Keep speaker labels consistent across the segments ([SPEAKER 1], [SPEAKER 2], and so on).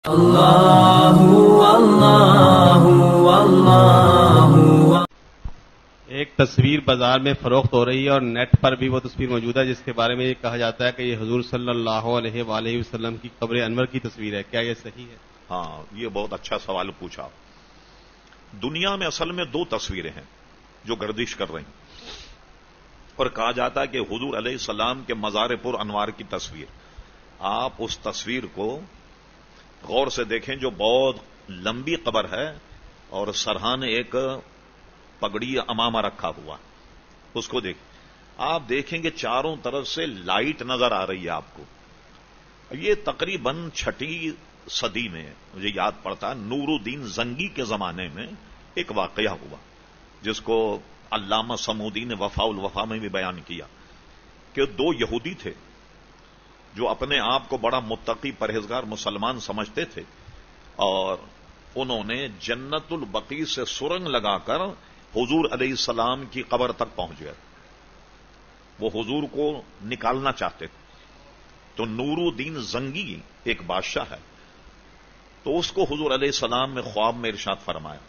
[SPEAKER 1] اللہ اللہ اللہ۔
[SPEAKER 2] ایک تصویر بازار میں فروخت ہو رہی ہے اور نیٹ پر بھی وہ تصویر موجود ہے جس کے بارے میں یہ کہا جاتا ہے کہ یہ حضور صلی اللہ علیہ وآلہ وسلم کی قبر انور کی تصویر ہے، کیا یہ صحیح ہے؟
[SPEAKER 3] ہاں، یہ بہت اچھا سوال پوچھا۔ دنیا میں اصل میں دو تصویریں ہیں جو گردش کر رہی ہیں، اور کہا جاتا ہے کہ حضور علیہ السلام کے مزار پر انوار کی تصویر۔ آپ اس تصویر کو غور سے دیکھیں جو بہت لمبی قبر ہے اور سرہانے ایک پگڑی امامہ رکھا ہوا، اس کو دیکھیں۔ آپ دیکھیں گے چاروں طرف سے لائٹ نظر آ رہی ہے آپ کو۔ یہ تقریباً 6 صدی میں مجھے یاد پڑتا ہے، نور الدین زنگی کے زمانے میں ایک واقعہ ہوا جس کو علامہ سمودی نے وفاء الوفا میں بھی بیان کیا کہ 2 یہودی تھے جو اپنے آپ کو بڑا متقی پرہیزگار مسلمان سمجھتے تھے، اور انہوں نے جنت البقیع سے سرنگ لگا کر حضور علیہ السلام کی قبر تک پہنچ گئے۔ وہ حضور کو نکالنا چاہتے تھے، تو نور الدین زنگی ایک بادشاہ ہے، تو اس کو حضور علیہ السلام نے خواب میں ارشاد فرمایا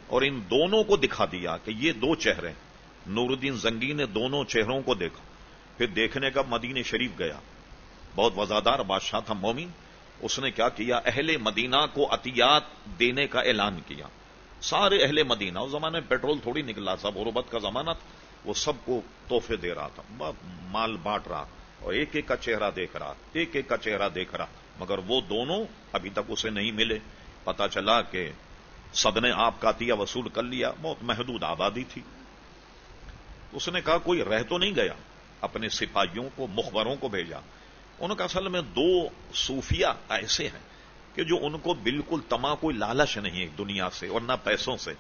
[SPEAKER 3] اور ان دونوں کو دکھا دیا کہ یہ 2 چہرے ہیں۔ نور الدین زنگی نے دونوں چہروں کو دیکھا، پھر دیکھنے کا مدینے شریف گیا۔ بہت وزادار بادشاہ تھا، مومن۔ اس نے کیا کیا، اہل مدینہ کو عطیات دینے کا اعلان کیا۔ سارے اہل مدینہ، اس زمانے میں پیٹرول تھوڑی نکلا تھا، غربت کا زمانہ تھا، وہ سب کو تحفے دے رہا تھا، مال بانٹ رہا، اور ایک ایک کا چہرہ دیکھ رہا، ایک ایک کا چہرہ دیکھ رہا، مگر وہ دونوں ابھی تک اسے نہیں ملے۔ پتا چلا کہ سب نے آپ کا عطیہ وصول کر لیا، بہت محدود آبادی تھی۔ اس نے کہا کوئی رہ تو نہیں گیا، اپنے سپاہیوں کو، مخبروں کو بھیجا۔ ان کا اصل میں 2 صوفیہ ایسے ہیں کہ جو ان کو بالکل تما کوئی لالچ نہیں ہے دنیا سے اور نہ پیسوں سے،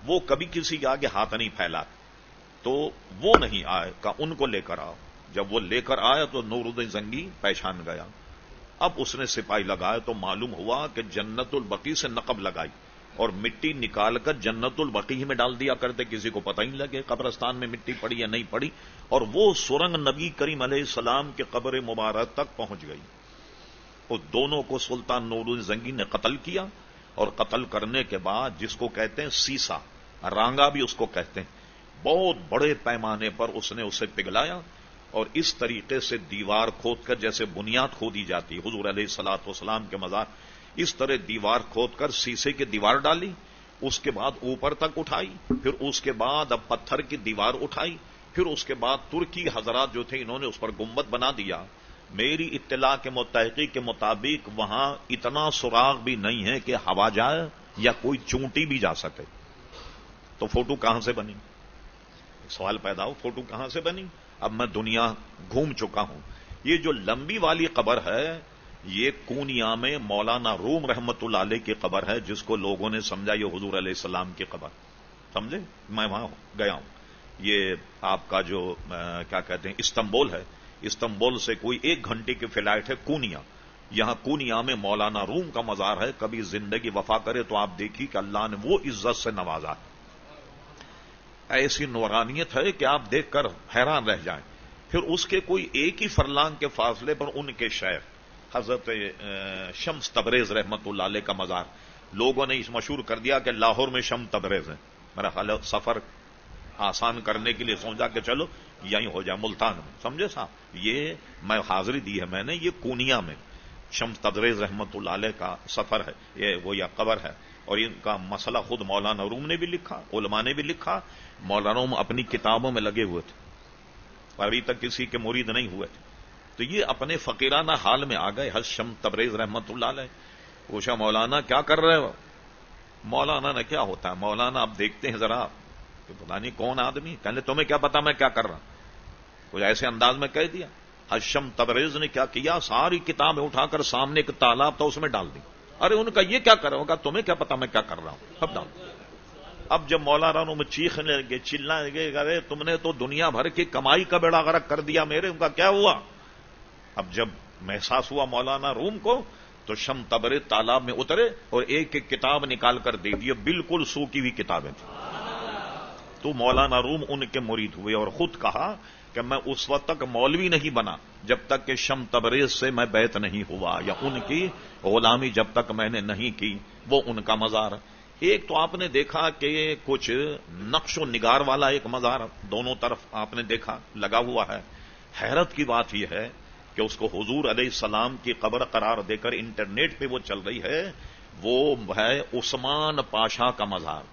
[SPEAKER 3] وہ کبھی کسی کے آگے ہاتھ نہیں پھیلا، تو وہ نہیں آئے، کہ ان کو لے کر آؤ۔ جب وہ لے کر آیا تو نور الدین زنگی پہچان گیا۔ اب اس نے سپاہی لگائے تو معلوم ہوا کہ جنت البقیع سے نقب لگائی اور مٹی نکال کر جنت البقیع میں ڈال دیا کرتے، کسی کو پتہ ہی نہیں لگے قبرستان میں مٹی پڑی یا نہیں پڑی، اور وہ سرنگ نبی کریم علیہ السلام کے قبر مبارک تک پہنچ گئی۔ اس دونوں کو سلطان نور الدین زنگی نے قتل کیا، اور قتل کرنے کے بعد جس کو کہتے ہیں سیسا، رانگا بھی اس کو کہتے ہیں، بہت بڑے پیمانے پر اس نے اسے پگھلایا، اور اس طریقے سے دیوار کھود کر، جیسے بنیاد کھودی جاتی حضور علیہ الصلوۃ والسلام کے مزار، اس طرح دیوار کھود کر شیشے کی دیوار ڈالی، اس کے بعد اوپر تک اٹھائی، پھر اس کے بعد اب پتھر کی دیوار اٹھائی، پھر اس کے بعد ترکی حضرات جو تھے انہوں نے اس پر گنبد بنا دیا۔ میری اطلاع کے تحقیق کے مطابق وہاں اتنا سراغ بھی نہیں ہے کہ ہوا جائے یا کوئی چونٹی بھی جا سکے، تو فوٹو کہاں سے بنی؟ سوال پیدا ہو، فوٹو کہاں سے بنی؟ اب میں دنیا گھوم چکا ہوں۔ یہ جو لمبی والی قبر ہے یہ کونیا میں مولانا روم رحمت اللہ علیہ کی قبر ہے، جس کو لوگوں نے سمجھا یہ حضور علیہ السلام کی قبر، سمجھے؟ میں وہاں گیا ہوں۔ یہ آپ کا جو کیا کہتے ہیں استنبول ہے، استنبول سے کوئی 1 گھنٹے کی فلائٹ ہے کونیا، یہاں کونیا میں مولانا روم کا مزار ہے۔ کبھی زندگی وفا کرے تو آپ دیکھیے کہ اللہ نے وہ عزت سے نوازا، ایسی نورانیت ہے کہ آپ دیکھ کر حیران رہ جائیں۔ پھر اس کے کوئی 1 ہی فرلانگ کے فاصلے پر ان کے شیخ حضرت شمس تبریز رحمت اللہ علیہ کا مزار، لوگوں نے اس مشہور کر دیا کہ لاہور میں شمس تبریز ہے۔ میرا خیال ہے سفر آسان کرنے کے لیے سوچا کہ چلو یہیں ہو جائے، ملتان میں، سمجھے صاحب؟ یہ میں حاضری دی ہے میں نے، یہ کونیا میں شمس تبریز رحمت اللہ علیہ کا سفر ہے، یہ وہ یا قبر ہے، اور ان کا مسئلہ خود مولانا روم نے بھی لکھا، علماء نے بھی لکھا۔ مولانا روم اپنی کتابوں میں لگے ہوئے تھے، ابھی تک کسی کے مرید نہیں ہوئے تھے، تو یہ اپنے فقیرانہ حال میں آ گئے۔ حضرت شمس تبریز رحمت اللہ علیہ پوچھا مولانا کیا کر رہے ہو؟ مولانا نے کیا ہوتا ہے، مولانا اب دیکھتے ہیں ذرا کہ پتا نہیں کون آدمی، کہنے تمہیں کیا پتا میں کیا کر رہا ہوں، کچھ ایسے انداز میں کہہ دیا۔ حضرت شمس تبریز نے کیا کیا، ساری کتابیں اٹھا کر سامنے ایک تالاب تھا اس میں ڈال دی۔ ارے ان کا یہ کیا کر رہا ہوگا، تمہیں کیا پتا میں کیا کر رہا ہوں، اب ڈال۔ اب جب مولانا میں چیخنے لگے، چلنے لگے، ارے تم نے تو دنیا بھر کی کمائی کا بیڑا غرق کر دیا میرے، ان کا کیا ہوا؟ اب جب محسوس ہوا مولانا روم کو، تو شمس تبریز تالاب میں اترے اور ایک ایک کتاب نکال کر دے دیے، بالکل سوکی ہوئی کتابیں تھیں۔ تو مولانا روم ان کے مرید ہوئے اور خود کہا کہ میں اس وقت تک مولوی نہیں بنا جب تک کہ شم تبریز سے میں بیعت نہیں ہوا، یا ان کی غلامی جب تک میں نے نہیں کی، وہ ان کا مزار۔ ایک تو آپ نے دیکھا کہ کچھ نقش و نگار والا ایک مزار دونوں طرف آپ نے دیکھا لگا ہوا ہے۔ حیرت کی بات یہ ہے کہ اس کو حضور علیہ السلام کی قبر قرار دے کر انٹرنیٹ پہ وہ چل رہی ہے، وہ ہے عثمان پاشا کا مزار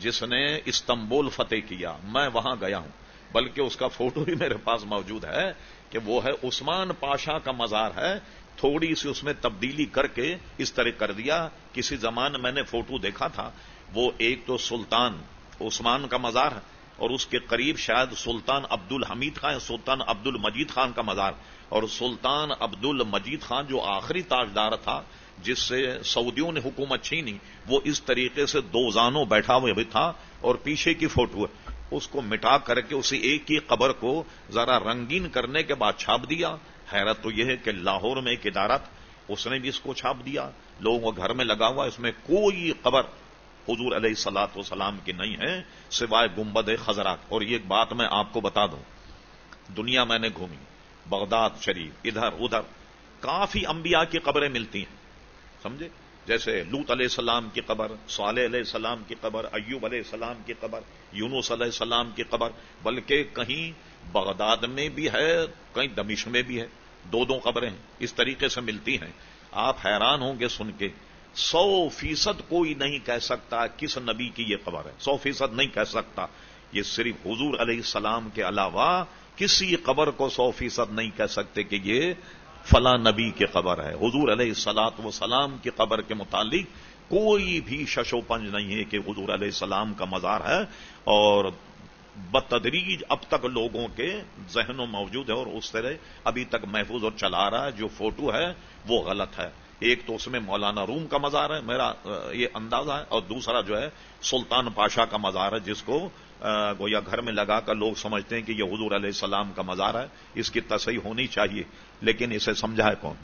[SPEAKER 3] جس نے استنبول فتح کیا۔ میں وہاں گیا ہوں، بلکہ اس کا فوٹو بھی میرے پاس موجود ہے کہ وہ ہے عثمان پاشا کا مزار ہے، تھوڑی سی اس میں تبدیلی کر کے اس طرح کر دیا۔ کسی زمان میں نے فوٹو دیکھا تھا، وہ ایک تو سلطان عثمان کا مزار ہے اور اس کے قریب شاید سلطان عبد الحمید خان، سلطان عبد المجید خان کا مزار، اور سلطان عبد المجید خان جو آخری تاجدار تھا جس سے سعودیوں نے حکومت چھینی، وہ اس طریقے سے دو زانوں بیٹھا ہوا بھی تھا، اور پیچھے کی فوٹو ہے اس کو مٹا کر کے اسی ایک کی قبر کو ذرا رنگین کرنے کے بعد چھاپ دیا۔ حیرت تو یہ ہے کہ لاہور میں ایک ادارہ اس نے بھی اس کو چھاپ دیا، لوگوں کے گھر میں لگا ہوا، اس میں کوئی قبر حضور علیہ الصلوۃ والسلام کی نہیں ہے سوائے گنبد خضرا۔ اور یہ ایک بات میں آپ کو بتا دوں، دنیا میں نے گھومی، بغداد شریف ادھر ادھر کافی انبیاء کی قبریں ملتی ہیں، سمجھے، جیسے لوط علیہ السلام کی قبر، صالح علیہ السلام کی قبر، ایوب علیہ السلام کی قبر، یونس علیہ السلام کی قبر، بلکہ کہیں بغداد میں بھی ہے، کہیں دمشق میں بھی ہے، دو دو قبریں اس طریقے سے ملتی ہیں۔ آپ حیران ہوں گے سن کے، 100% کوئی نہیں کہہ سکتا کس نبی کی یہ قبر ہے، 100% نہیں کہہ سکتا۔ یہ صرف حضور علیہ السلام کے علاوہ کسی قبر کو 100% نہیں کہہ سکتے کہ یہ فلاں نبی کی قبر ہے۔ حضور علیہ الصلوۃ والسلام کی قبر کے متعلق کوئی بھی شش و پنج نہیں ہے کہ حضور علیہ السلام کا مزار ہے، اور بتدریج اب تک لوگوں کے ذہنوں موجود ہے اور اس طرح ابھی تک محفوظ اور چلا رہا ہے۔ جو فوٹو ہے وہ غلط ہے، ایک تو اس میں مولانا روم کا مزار ہے، میرا یہ اندازہ ہے، اور دوسرا جو ہے سلطان پاشا کا مزار ہے جس کو گویا گھر میں لگا کر لوگ سمجھتے ہیں کہ یہ حضور علیہ السلام کا مزار ہے۔ اس کی تصحیح ہونی چاہیے، لیکن اسے سمجھا ہے کون؟